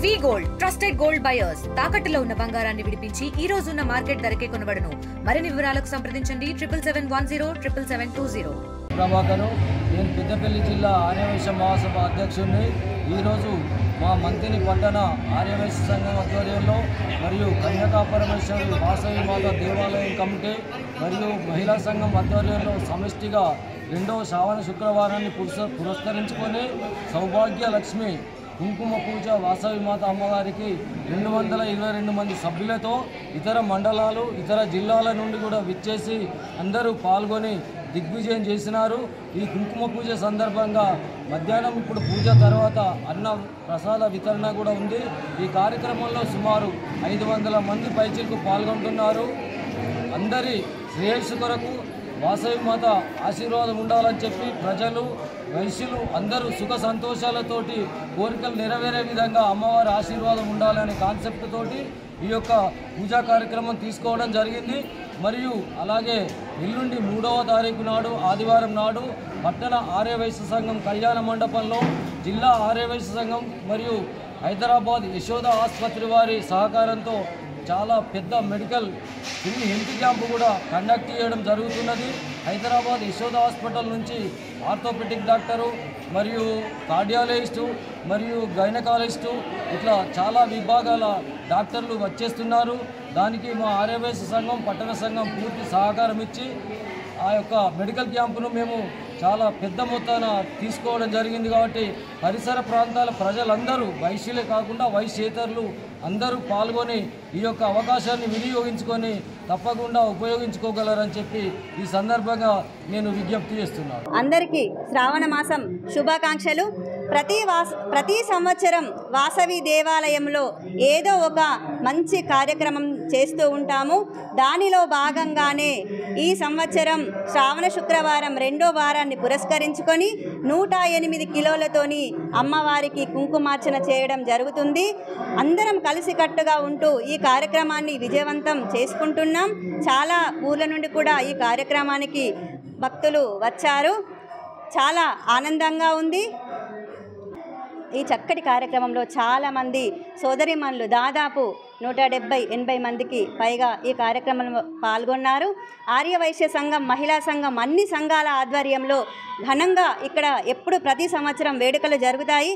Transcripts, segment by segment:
వి gold trusted gold buyers తాకట్టులో ఉన్న బంగారాన్ని విడిపించి ఈ రోజు ఉన్న మార్కెట్ ధరకే కొనబడును. మరిన్ని వివరాలకు సంప్రదించండి 7710772020. ప్రభాకర్, నేను పెద్దపల్లి జిల్లా ఆర్యవైశ్య మహాసభ అధ్యక్షుడిని. ఈరోజు మా మంతిని పట్టణ ఆర్యవైశ్య సంఘం ఆధ్వర్యంలో మరియు కన్యకా పరమేశ్వరి వాసవి మాత దేవాలయం కమిటీ మరియు మహిళా సంఘం ఆధ్వర్యంలో సమిష్టిగా రెండవ శ్రావణ శుక్రవారాన్ని పురస్కరించుకొని సౌభాగ్య లక్ష్మి కుంకుమ పూజ వాసవి మాత అమ్మవారికి 222 మంది సభ్యులతో ఇతర మండలాలు ఇతర జిల్లాల నుండి కూడా విచ్చేసి అందరూ పాల్గొని దిగ్విజయం చేసినారు. ఈ కుంకుమ పూజ సందర్భంగా మధ్యాహ్నం ఇప్పుడు పూజ తర్వాత అన్న ప్రసాద వితరణ కూడా ఉంది. ఈ కార్యక్రమంలో సుమారు 500 మంది పైచిలకు పాల్గొంటున్నారు. అందరి శ్రేయస్సు కొరకు వాసవి మాత ఆశీర్వాదం ఉండాలని చెప్పి ప్రజలు వైశ్యులు అందరూ సుఖ సంతోషాలతోటి కోరికలు నెరవేరే విధంగా అమ్మవారి ఆశీర్వాదం ఉండాలనే కాన్సెప్ట్ తోటి ఈ యొక్క పూజా కార్యక్రమం తీసుకోవడం జరిగింది. మరియు అలాగే ఎల్లుండి 3వ తారీఖు నాడు ఆదివారం నాడు పట్టణ ఆర్యవైశ్య సంఘం కళ్యాణ మండపంలో జిల్లా ఆర్యవైశ్య సంఘం మరియు హైదరాబాద్ యశోద ఆసుపత్రి వారి సహకారంతో చాలా పెద్ద మెడికల్ హెల్త్ క్యాంపు కూడా కండక్ట్ చేయడం జరుగుతున్నది. హైదరాబాద్ యశోద హాస్పిటల్ నుంచి ఆర్థోపెడిక్ డాక్టరు మరియు కార్డియాలజిస్టు మరియు గైనకాలజిస్టు ఇట్లా చాలా విభాగాల డాక్టర్లు వచ్చేస్తున్నారు. దానికి మా ఆర్యవైశ్య సంఘం పట్టణ సంఘం పూర్తి సహకారం ఇచ్చి ఆ యొక్క మెడికల్ క్యాంపును మేము చాలా పెద్ద మొత్తాన తీసుకోవడం జరిగింది. కాబట్టి పరిసర ప్రాంతాల ప్రజలందరూ వైశ్యులే కాకుండా వైశ్యేతరులు అందరూ పాల్గొని ఈ యొక్క అవకాశాన్ని వినియోగించుకొని తప్పకుండా ఉపయోగించుకోగలరని చెప్పి ఈ సందర్భంగా నేను విజ్ఞప్తి చేస్తున్నాను. అందరికీ శ్రావణ మాసం శుభాకాంక్షలు. ప్రతి సంవత్సరం వాసవి దేవాలయంలో ఏదో ఒక మంచి కార్యక్రమం చేస్తూ ఉంటాము. దానిలో భాగంగానే ఈ సంవత్సరం శ్రావణ శుక్రవారం 2వ వారాన్ని పురస్కరించుకొని 108 కిలోలతోని అమ్మవారికి కుంకుమార్చన చేయడం జరుగుతుంది. అందరం కలిసికట్టుగా ఉంటూ ఈ కార్యక్రమాన్ని విజయవంతం చేసుకుంటున్నాం. చాలా ఊర్ల నుండి కూడా ఈ కార్యక్రమానికి భక్తులు వచ్చారు. చాలా ఆనందంగా ఉంది. ఈ చక్కటి కార్యక్రమంలో చాలామంది సోదరిమణులు దాదాపు 170-80 మందికి పైగా ఈ కార్యక్రమంలో పాల్గొన్నారు. ఆర్యవైశ్య సంఘం మహిళా సంఘం అన్ని సంఘాల ఆధ్వర్యంలో ఘనంగా ఇక్కడ ఎప్పుడు ప్రతి సంవత్సరం వేడుకలు జరుగుతాయి.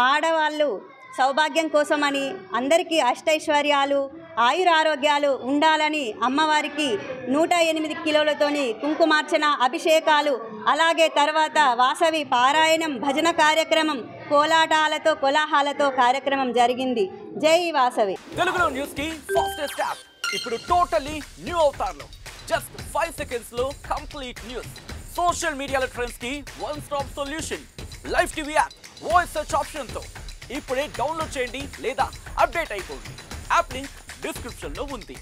ఆడవాళ్ళు సౌభాగ్యం కోసమని అందరికీ అష్టైశ్వర్యాలు ఆయురారోగ్యాలు ఉండాలని అమ్మవారికి 108 కిలోలతోని కుంకుమార్చన అభిషేకాలు అలాగే తర్వాత వాసవి పారాయణం భజన కార్యక్రమం కోలాటాలతో కోలాహాలతో కార్యక్రమం జరిగింది. జై వాసవి. తెలుగులో న్యూస్ కి ఫాస్టెస్ట్ యాప్ ఇప్పుడు టోటల్లీ న్యూ అవతార్లో జస్ట్ 5 సెకండ్స్ లో కంప్లీట్ న్యూస్. సోషల్ మీడియాలో ట్రెండ్స్ కి one stop solution. Live TV app voice search option తో ఇప్పుడే డౌన్లోడ్ చేయండి లేదా అప్డేట్ అయిపోండి. యాప్ లింక్ డిస్క్రిప్షన్ లో ఉంది.